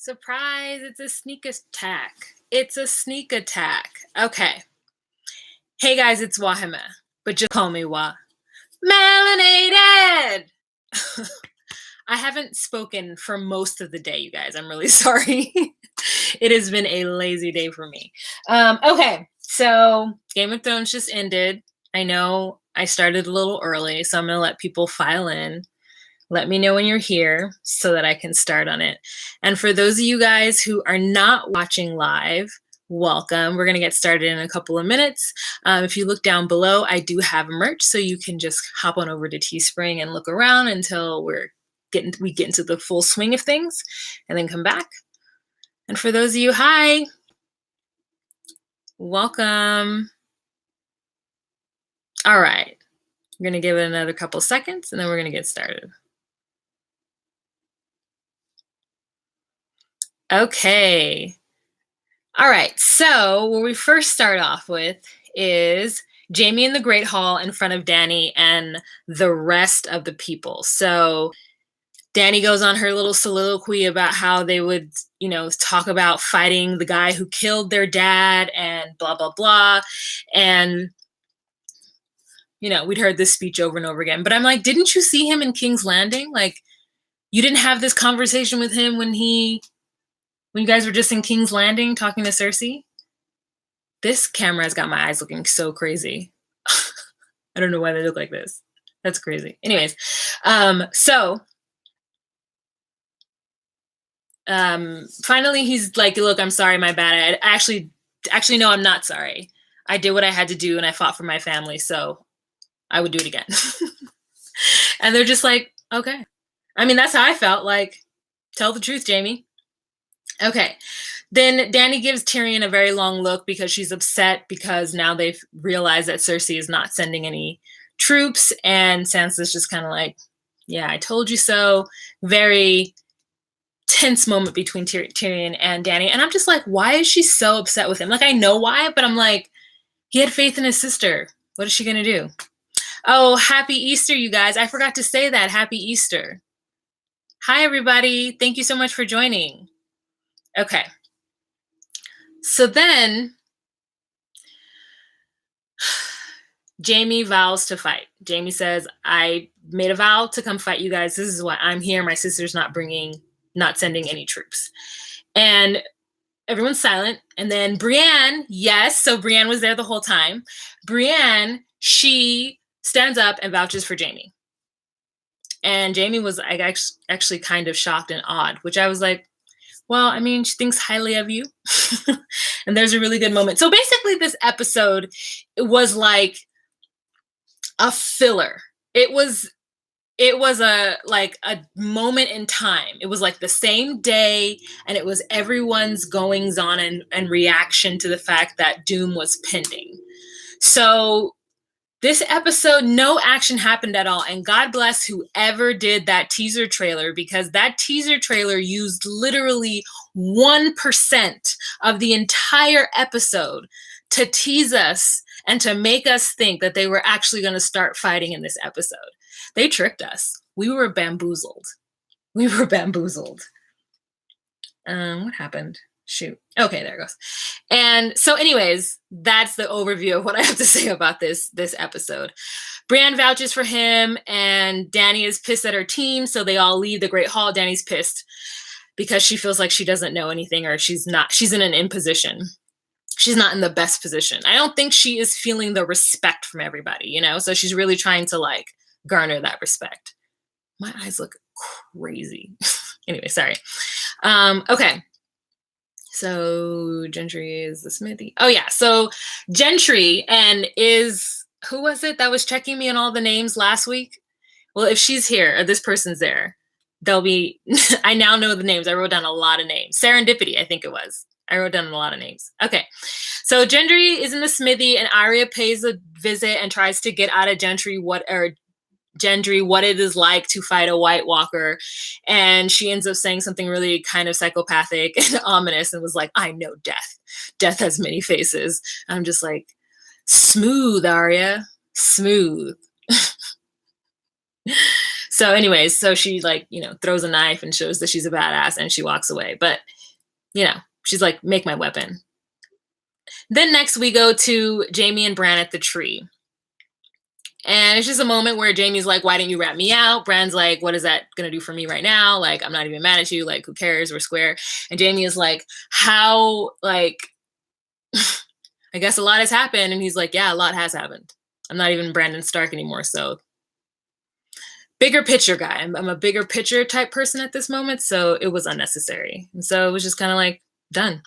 Surprise, it's a sneak attack. It's a sneak attack. Okay. Hey guys, it's Wahima, but just call me Wah. Melanated! I haven't spoken for most of the day, you guys. I'm really sorry. It has been a lazy day for me. Okay, so Game of Thrones just ended. I know I started a little early, so I'm going to let people file in. Let me know when you're here so that I can start on it. And for those of you guys who are not watching live, welcome. We're going to get started in a couple of minutes. If you look down below, I do have merch, so you can just hop on over to Teespring and look around until we get into the full swing of things, and then come back. And for those of you, hi, welcome. All right, we're going to give it another couple seconds, and then we're going to get started. Okay. All right. So where we first start off with is Jaime in the Great Hall in front of Dany and the rest of the people. So Dany goes on her little soliloquy about how they would, talk about fighting the guy who killed their dad and blah, blah, blah. And, we'd heard this speech over and over again. But I'm like, didn't you see him in King's Landing? Like, you didn't have this conversation with him when you guys were just in King's Landing talking to Cersei? This camera has got my eyes looking so crazy. I don't know why they look like this. That's crazy. Anyways, finally he's like, look, I'm sorry, my bad. Actually, no, I'm not sorry. I did what I had to do and I fought for my family, so I would do it again. And they're just like, okay. I mean, that's how I felt. Like, tell the truth, Jaime. Okay, then Dany gives Tyrion a very long look because she's upset because now they've realized that Cersei is not sending any troops, and Sansa's just kind of like, yeah, I told you so. Very tense moment between Tyrion and Dany, and I'm just like, why is she so upset with him? Like, I know why, but I'm like, he had faith in his sister. What is she gonna do? Oh, happy Easter, you guys. I forgot to say that. Happy Easter. Hi, everybody. Thank you so much for joining. Okay, so then Jaime vows to fight. Jaime says, I made a vow to come fight you guys. This is why I'm here. My sister's not sending any troops. And everyone's silent. And then Brienne, yes, so Brienne was there the whole time. Brienne, she stands up and vouches for Jaime. And Jaime was actually kind of shocked and odd, which I was like, well, I mean, she thinks highly of you. And there's a really good moment. So basically this episode, it was like a filler. It was a moment in time. It was like the same day, and it was everyone's goings on and reaction to the fact that doom was pending. So this episode, no action happened at all. And God bless whoever did that teaser trailer, because that teaser trailer used literally 1% of the entire episode to tease us and to make us think that they were actually going to start fighting in this episode. They tricked us. We were bamboozled. What happened? Shoot. Okay, there it goes. And so anyways, that's the overview of what I have to say about this episode. Brienne vouches for him, and Dany is pissed at her team, so they all leave the Great Hall. Dany's pissed because she feels like she doesn't know anything, or she's in an imposition. She's not in the best position. I don't think she is feeling the respect from everybody, so she's really trying to like garner that respect. My eyes look crazy. Anyway, sorry. Okay. So Gendry is the smithy. Oh yeah. So Gendry who was it that was checking me on all the names last week? Well, if she's here or this person's there, I now know the names. I wrote down a lot of names. Serendipity, I think it was. I wrote down a lot of names. Okay. So Gendry is in the smithy, and Arya pays a visit and tries to get out of Gendry what it is like to fight a White Walker. And she ends up saying something really kind of psychopathic and ominous and was like, I know death. Death has many faces. I'm just like, smooth, Arya. Smooth. So anyways, so she like, throws a knife and shows that she's a badass and she walks away. But, she's like, make my weapon. Then next we go to Jaime and Bran at the tree. And it's just a moment where Jaime's like, why didn't you rat me out? Bran's like, what is that going to do for me right now? Like, I'm not even mad at you. Like, who cares? We're square. And Jaime is like, how, like, I guess a lot has happened. And he's like, yeah, a lot has happened. I'm not even Brandon Stark anymore. So bigger picture guy. I'm a bigger picture type person at this moment. So it was unnecessary. And so it was just kind of like, done.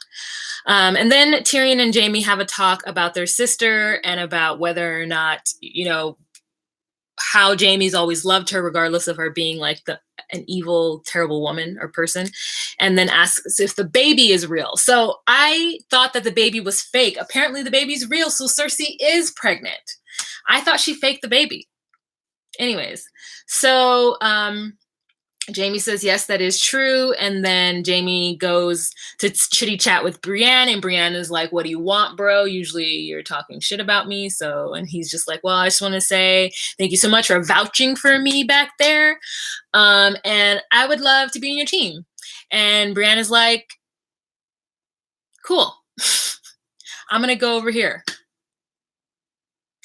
And then Tyrion and Jaime have a talk about their sister and about whether or not, how Jaime's always loved her, regardless of her being like an evil, terrible woman or person, and then asks if the baby is real. So I thought that the baby was fake. Apparently the baby's real. So Cersei is pregnant. I thought she faked the baby. Anyways, so Jaime says, yes, that is true. And then Jaime goes to chitty chat with Brienne, and Brienne is like, what do you want, bro? Usually you're talking shit about me. So, and he's just like, well, I just want to say thank you so much for vouching for me back there. And I would love to be in your team. And Brienne is like, cool. I'm going to go over here.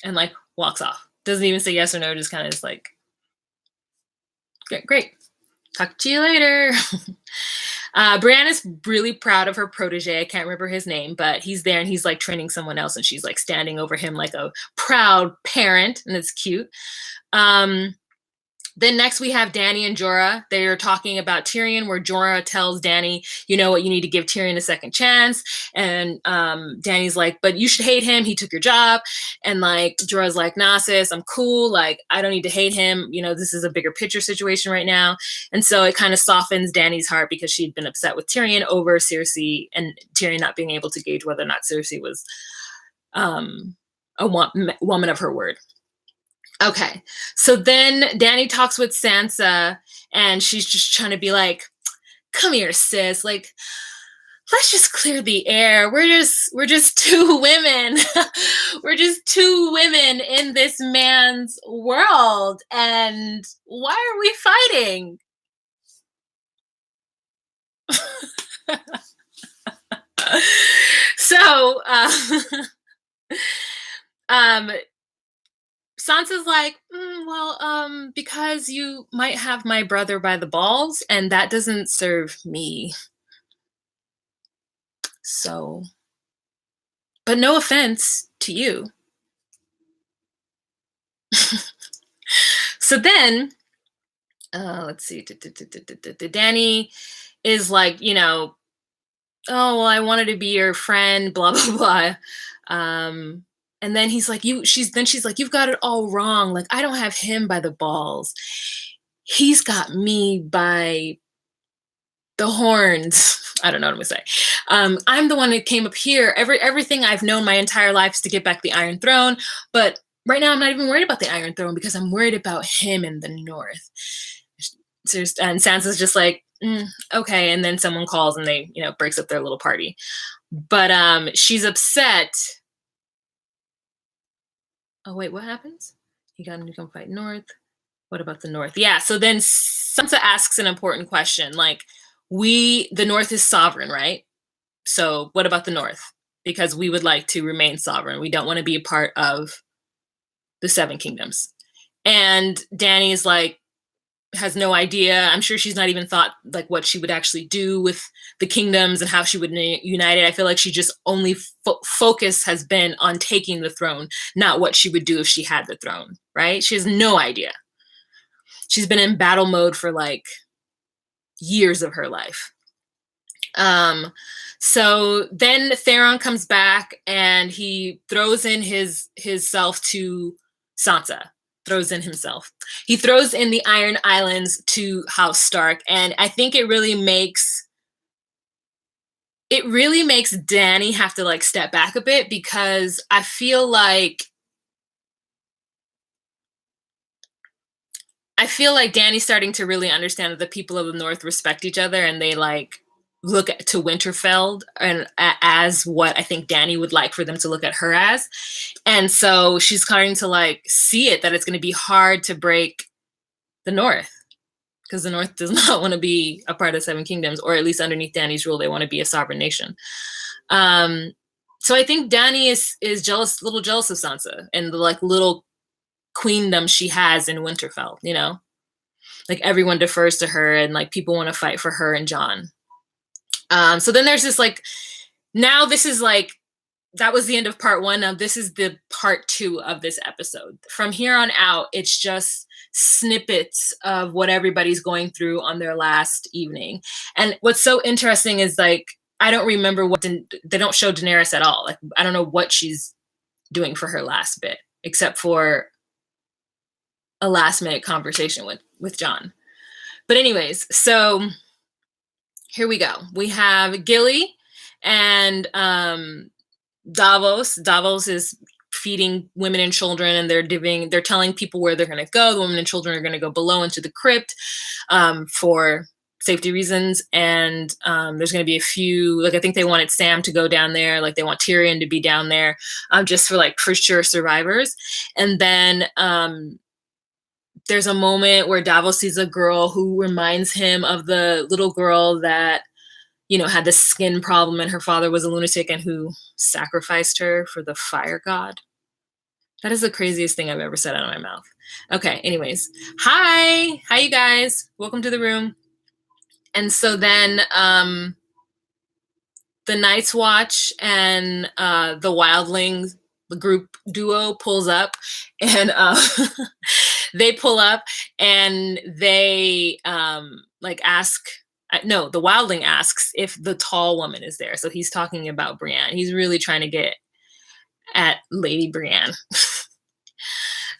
And like walks off. Doesn't even say yes or no. Just kind of just like, great. Talk to you later. Brienne is really proud of her protege. I can't remember his name, but he's there and he's like training someone else and she's like standing over him like a proud parent, and it's cute. Then next we have Dany and Jorah. They're talking about Tyrion, where Jorah tells Dany, you know what, you need to give Tyrion a second chance. And Dany's like, but you should hate him. He took your job. And like Jorah's like, nah, sis, I'm cool. Like, I don't need to hate him. This is a bigger picture situation right now. And so it kind of softens Dany's heart because she'd been upset with Tyrion over Cersei and Tyrion not being able to gauge whether or not Cersei was a woman of her word. Okay, so then Dany talks with Sansa, and she's just trying to be like, come here, sis. Like, let's just clear the air. We're just two women. We're just two women in this man's world. And why are we fighting? So, Sansa's like, because you might have my brother by the balls, and that doesn't serve me. So, but no offense to you. So then, let's see, Dany is like, oh, well, I wanted to be your friend, blah, blah, blah. And then he's like, she's like, you've got it all wrong. Like, I don't have him by the balls. He's got me by the horns. I don't know what I'm gonna say. I'm the one that came up here. Everything I've known my entire life is to get back the Iron Throne. But right now I'm not even worried about the Iron Throne because I'm worried about him in the North. And Sansa's just like, okay. And then someone calls and they, breaks up their little party. But she's upset. Oh, wait, what happens? You got to come fight North. What about the North? Yeah, so then Sansa asks an important question. Like, the North is sovereign, right? So what about the North? Because we would like to remain sovereign. We don't want to be a part of the Seven Kingdoms. And Dany's like, has no idea. I'm sure she's not even thought like what she would actually do with the kingdoms and how she would unite it. I feel like she just only focus has been on taking the throne, not what she would do if she had the throne, right? She has no idea. She's been in battle mode for like years of her life. So then Theron comes back and he throws in his self to Sansa. Throws in himself. He throws in the Iron Islands to House Stark, and I think it really makes Dany have to like step back a bit, because I feel like Dany's starting to really understand that the people of the North respect each other, and they like look to Winterfell and as what I think Dany would like for them to look at her as. And so she's starting to like see it, that it's going to be hard to break the North, because the North does not want to be a part of Seven Kingdoms, or at least underneath Dany's rule, they want to be a sovereign nation. So I think Dany is jealous, a little jealous of Sansa and the like little queendom she has in Winterfell. You know, like everyone defers to her, and like people want to fight for her and Jon. So then there's this like, now this is like, that was the end of part 1. Now this is the part 2 of this episode. From here on out, it's just snippets of what everybody's going through on their last evening. And what's so interesting is like, I don't remember they don't show Daenerys at all. Like, I don't know what she's doing for her last bit, except for a last minute conversation with Jon. But anyways, so here we go. We have Gilly and Davos. Davos is feeding women and children, and they're telling people where they're going to go. The women and children are going to go below into the crypt for safety reasons. And there's going to be a few, like, I think they wanted Sam to go down there. Like, they want Tyrion to be down there just for like for sure survivors. And then there's a moment where Davos sees a girl who reminds him of the little girl that, you know, had the skin problem and her father was a lunatic and who sacrificed her for the fire god. That is the craziest thing I've ever said out of my mouth. Okay, anyways. Hi, you guys. Welcome to the room. And so then the Night's Watch and the Wildlings, the group duo pulls up, and they pull up and they like ask, no, the Wildling asks if the tall woman is there. So he's talking about Brienne. He's really trying to get at Lady Brienne.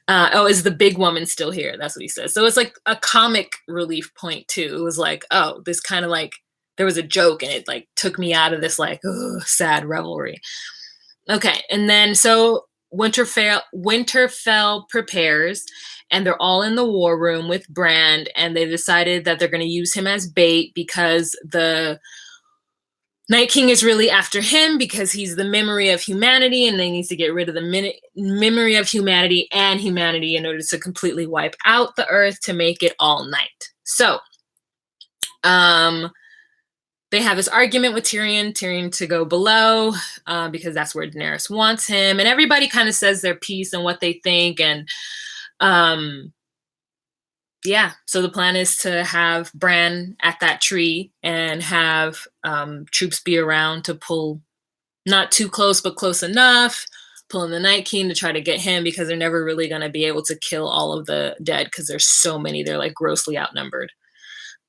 Is the big woman still here? That's what he says. So it's like a comic relief point too. It was like, oh, this kind of like, there was a joke and it like took me out of this like sad revelry. Okay, and then so Winterfell prepares, and they're all in the war room with Bran, and they decided that they're going to use him as bait because the Night King is really after him because he's the memory of humanity, and they need to get rid of the memory of humanity and humanity in order to completely wipe out the earth to make it all night. So they have this argument with Tyrion to go below because that's where Daenerys wants him. And everybody kind of says their piece and what they think. And yeah, so the plan is to have Bran at that tree and have troops be around to pull, not too close, but close enough, pulling the Night King to try to get him because they're never really going to be able to kill all of the dead because there's so many. They're like grossly outnumbered.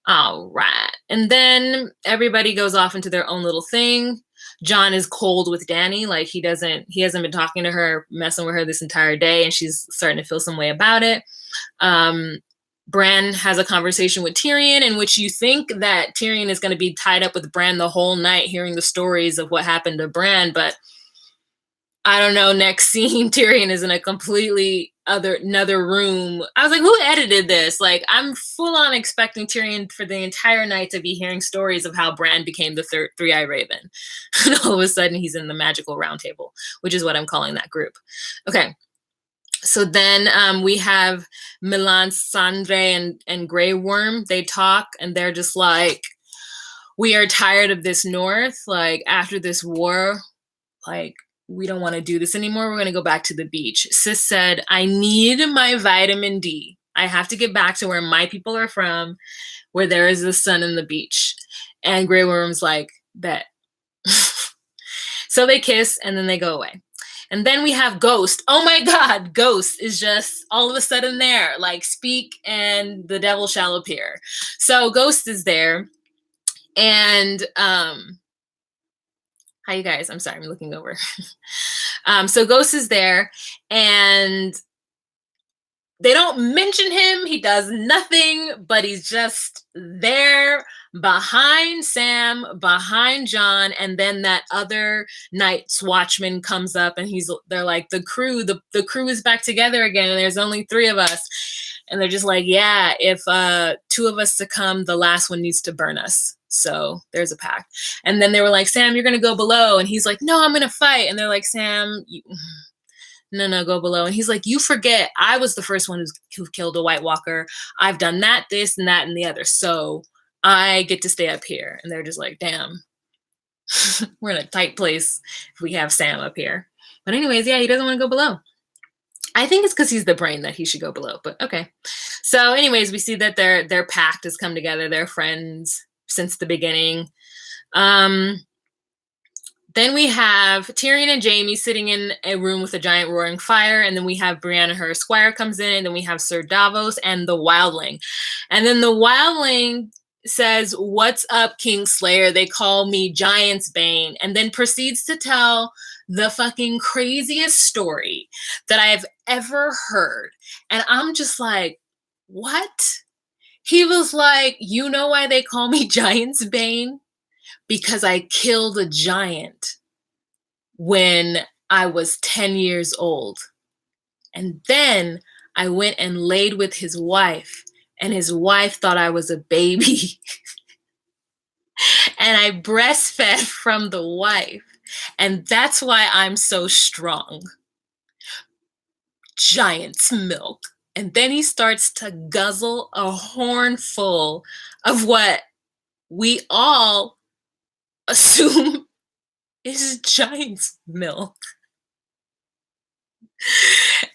All right. And then everybody goes off into their own little thing. Jon is cold with Dany. Like he hasn't been talking to her, messing with her this entire day, and she's starting to feel some way about it. Bran has a conversation with Tyrion in which you think that Tyrion is going to be tied up with Bran the whole night hearing the stories of what happened to Bran, but I don't know, next scene, Tyrion is in a completely another room. I was like, who edited this? Like, I'm full on expecting Tyrion for the entire night to be hearing stories of how Bran became the Three-Eyed Raven. And all of a sudden, he's in the magical round table, which is what I'm calling that group. Okay. So then we have Melisandre and Grey Worm. They talk, and they're just like, we are tired of this North. Like, after this war, like, we don't want to do this anymore. We're going to go back to the beach. Sis said, I need my vitamin D. I have to get back to where my people are from, where there is the sun and the beach. And Grey Worm's like, bet. So they kiss, and then they go away. And then we have Ghost. Oh my God, Ghost is just all of a sudden there. Like, speak and the devil shall appear. So Ghost is there. And hi, you guys. I'm sorry, I'm looking over. So Ghost is there, and they don't mention him. He does nothing, but he's just there behind Sam, behind Jon, and then that other Night's Watchman comes up, and they're like, the crew is back together again, and there's only 3 of us. And they're just like, yeah, if 2 of us succumb, the last one needs to burn us. So there's a pact. And then they were like, Sam, you're going to go below. And he's like, no, I'm going to fight. And they're like, Sam, no, go below. And he's like, you forget, I was the first one who killed a White Walker. I've done that, this, and that, and the other. So I get to stay up here. And they're just like, damn, we're in a tight place if we have Sam up here. But anyways, yeah, he doesn't want to go below. I think it's because he's the brain that he should go below, but okay. So anyways, we see that their pact has come together. They're friends since the beginning. Then we have Tyrion and Jaime sitting in a room with a giant roaring fire. And then we have Brienne and her esquire comes in. And then we have Sir Davos and the wildling. And then the wildling says, what's up, Kingslayer? They call me Giantsbane. And then proceeds to tell the fucking craziest story that I've ever heard. And I'm just like, what? He was like, you know why they call me Giantsbane? Because I killed a giant when I was 10 years old. And then I went and laid with his wife, and his wife thought I was a baby. And I breastfed from the wife. And that's why I'm so strong. Giant's milk. And then he starts to guzzle a hornful of what we all assume is giant's milk.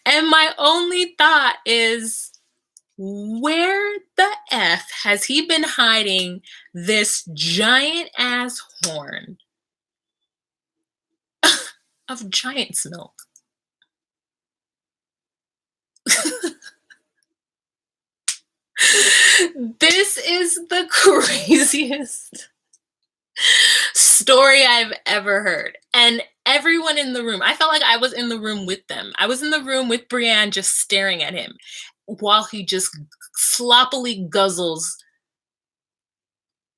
And my only thought is, where the F has he been hiding this giant ass horn of giant's milk? This is the craziest story I've ever heard. And everyone in the room, I felt like I was in the room with them. I was in the room with Brienne just staring at him while he just sloppily guzzles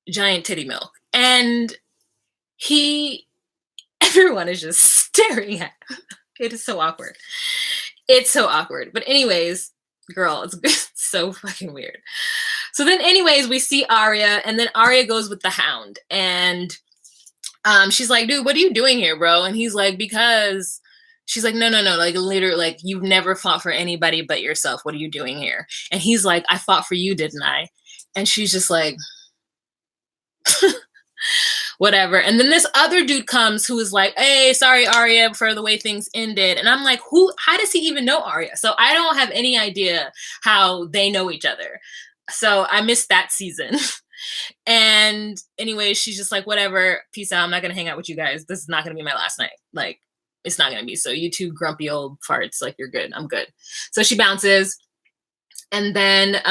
giant titty milk. And everyone is just staring at him. It is so awkward. It's so awkward. But anyways, girl, it's so fucking weird. So then anyways, we see Arya, and then Arya goes with the Hound. And she's like, dude, what are you doing here, bro? And he's like, because... She's like, no, like literally, like, you've never fought for anybody but yourself. What are you doing here? And he's like, I fought for you, didn't I? And she's just like, whatever. And then this other dude comes who is like, hey, sorry, Arya, for the way things ended. And I'm like, how does he even know Arya? So I don't have any idea how they know each other. So I missed that season. And anyway, she's just like, whatever, peace out. I'm not going to hang out with you guys. This is not going to be my last night. Like, it's not going to be. So you two grumpy old farts, like, you're good. I'm good. So she bounces. And then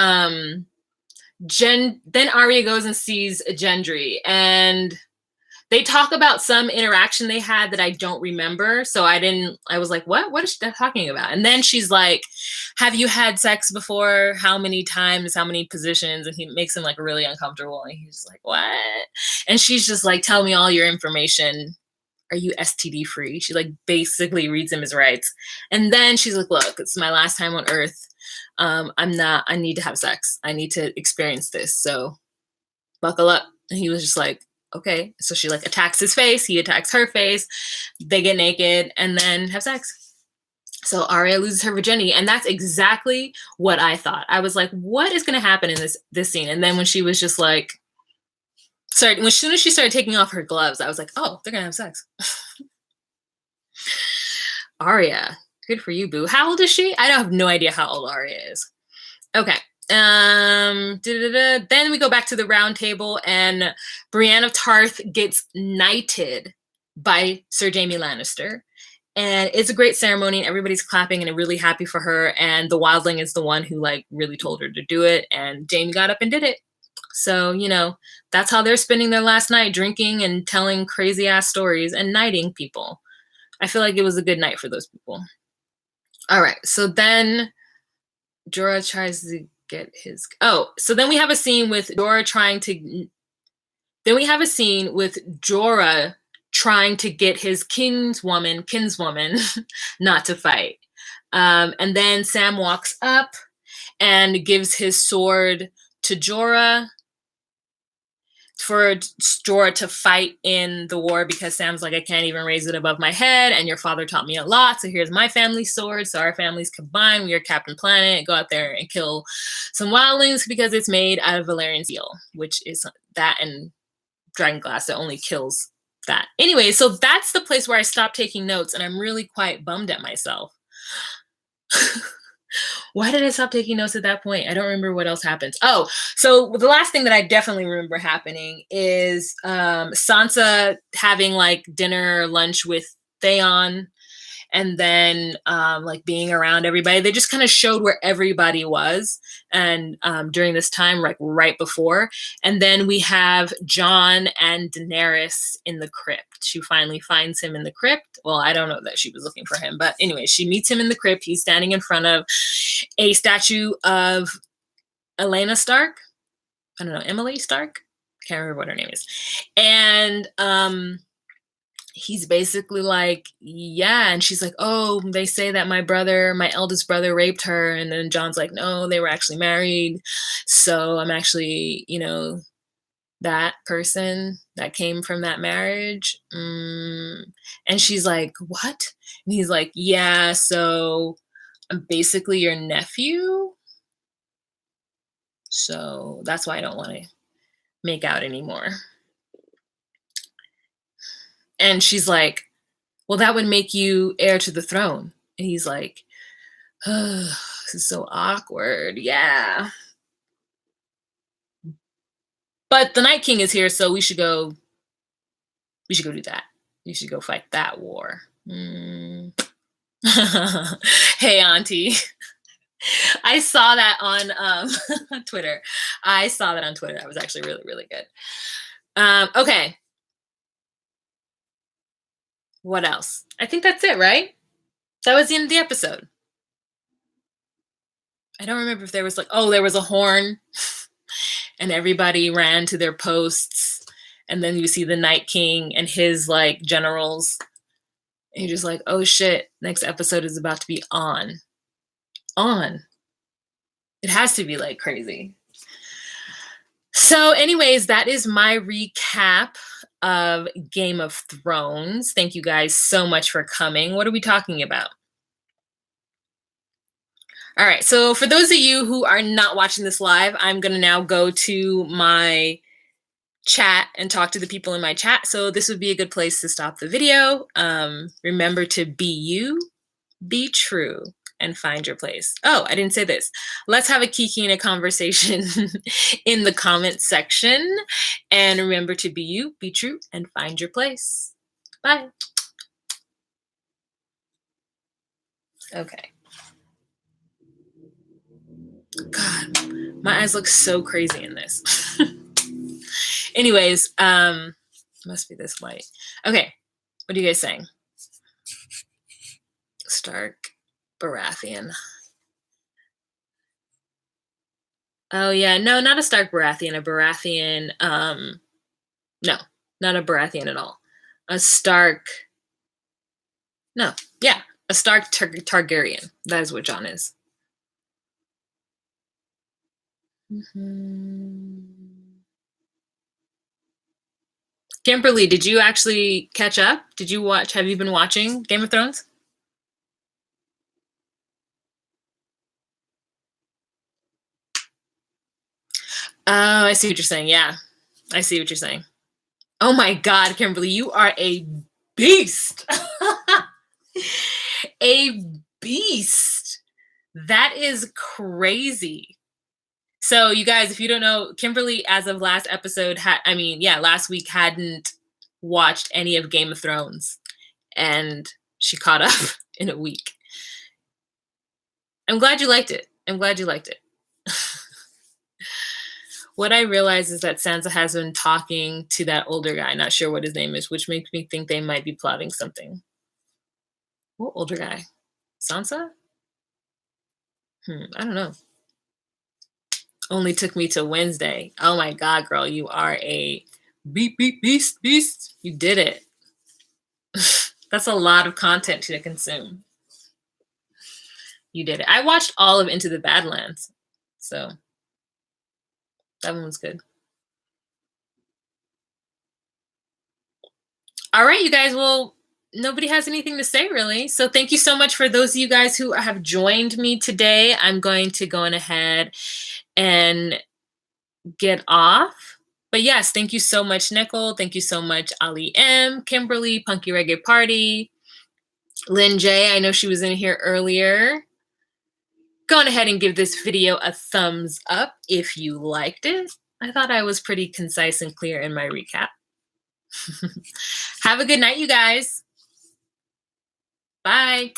then Arya goes and sees Gendry. And they talk about some interaction they had that I don't remember. So I was like, what is she talking about? And then she's like, have you had sex before? How many times? How many positions? And he makes him like really uncomfortable. And he's like, what? And she's just like, tell me all your information. Are you STD free? She like basically reads him his rights. And then she's like, look, it's my last time on Earth. I need to have sex. I need to experience this. So buckle up. And he was just like, okay. So she like attacks his face. He attacks her face. They get naked and then have sex. So Arya loses her virginity. And that's exactly what I thought. I was like, what is going to happen in this scene? And then when she was just like, as soon as she started taking off her gloves, I was like, oh, they're going to have sex. Arya, good for you, boo. How old is she? I have no idea how old Arya is. Okay. Then we go back to the round table, and Brienne of Tarth gets knighted by Sir Jaime Lannister. And it's a great ceremony, and everybody's clapping and really happy for her. And the wildling is the one who like really told her to do it. And Jaime got up and did it. So, that's how they're spending their last night, drinking and telling crazy ass stories and knighting people. I feel like it was a good night for those people. All right. So then Jorah tries to get his... so then we have a scene with Jorah trying to get his kinswoman not to fight. And then Sam walks up and gives his sword to Jorah for Jorah to fight in the war because Sam's like, I can't even raise it above my head, and your father taught me a lot, so here's my family sword. So our families combine, we are Captain Planet, go out there and kill some wildlings because it's made out of Valyrian steel, which is that and dragon glass that only kills that. Anyway, so that's the place where I stopped taking notes, and I'm really quite bummed at myself. Why did I stop taking notes at that point? I don't remember what else happens. Oh, so the last thing that I definitely remember happening is Sansa having like dinner or lunch with Theon, and then like being around everybody. They just kind of showed where everybody was, and during this time, like right before. And then we have Jon and Daenerys in the crypt. She finally finds him in the crypt. Well, I don't know that she was looking for him, but anyway, she meets him in the crypt. He's standing in front of a statue of Elena Stark. I don't know, Emily Stark? Can't remember what her name is. And he's basically like, yeah. And she's like, oh, they say that my eldest brother raped her. And then John's like, no, they were actually married. So I'm actually, that person that came from that marriage. And she's like, what? And he's like, yeah, so I'm basically your nephew. So that's why I don't want to make out anymore. And she's like, well, that would make you heir to the throne. And he's like, oh, this is so awkward. Yeah. But the Night King is here, so we should go do that. We should go fight that war. Hey, Auntie. I saw that on Twitter. I saw that on Twitter. That was actually really, really good. Okay. What else? I think that's it, right? That was the end of the episode. I don't remember if there was there was a horn and everybody ran to their posts, and then you see the Night King and his like generals, and you're just like, oh shit, next episode is about to be on. It has to be like crazy. So anyways, that is my recap of Game of Thrones. Thank you guys so much for coming. What are we talking about? All right, so for those of you who are not watching this live, I'm going to now go to my chat and talk to the people in my chat. So this would be a good place to stop the video. Remember to be you, be true, and find your place. Oh, I didn't say this. Let's have a kiki and a conversation in the comment section. And remember to be you, be true, and find your place. Bye. Okay. God, my eyes look so crazy in this. Anyways, must be this light. Okay, what are you guys saying? Stark, Baratheon. Oh yeah, no, not a Stark Baratheon. A Baratheon. No, not a Baratheon at all. A Stark. No, yeah, a Stark Targaryen. That is what Jon is. Kimberly, did you actually catch up? Did you watch? Have you been watching Game of Thrones? Oh, I see what you're saying. Yeah, I see what you're saying. Oh my God, Kimberly, you are a beast. A beast. That is crazy. So you guys, if you don't know, Kimberly, as of last episode, last week hadn't watched any of Game of Thrones, and she caught up in a week. I'm glad you liked it. What I realize is that Sansa has been talking to that older guy, not sure what his name is, which makes me think they might be plotting something. What older guy? Sansa? I don't know. Only took me to Wednesday. Oh my God, girl, you are a beast. You did it. That's a lot of content to consume. You did it. I watched all of Into the Badlands, so that one was good. All right, you guys. Well, nobody has anything to say really. So thank you so much for those of you guys who have joined me today. I'm going to go on ahead and get off. But yes, thank you so much, Nicole. Thank you so much, Ali M, Kimberly, Punky Reggae Party, Lynn J. I know she was in here earlier. Go on ahead and give this video a thumbs up if you liked it. I thought I was pretty concise and clear in my recap. Have a good night, you guys. Bye.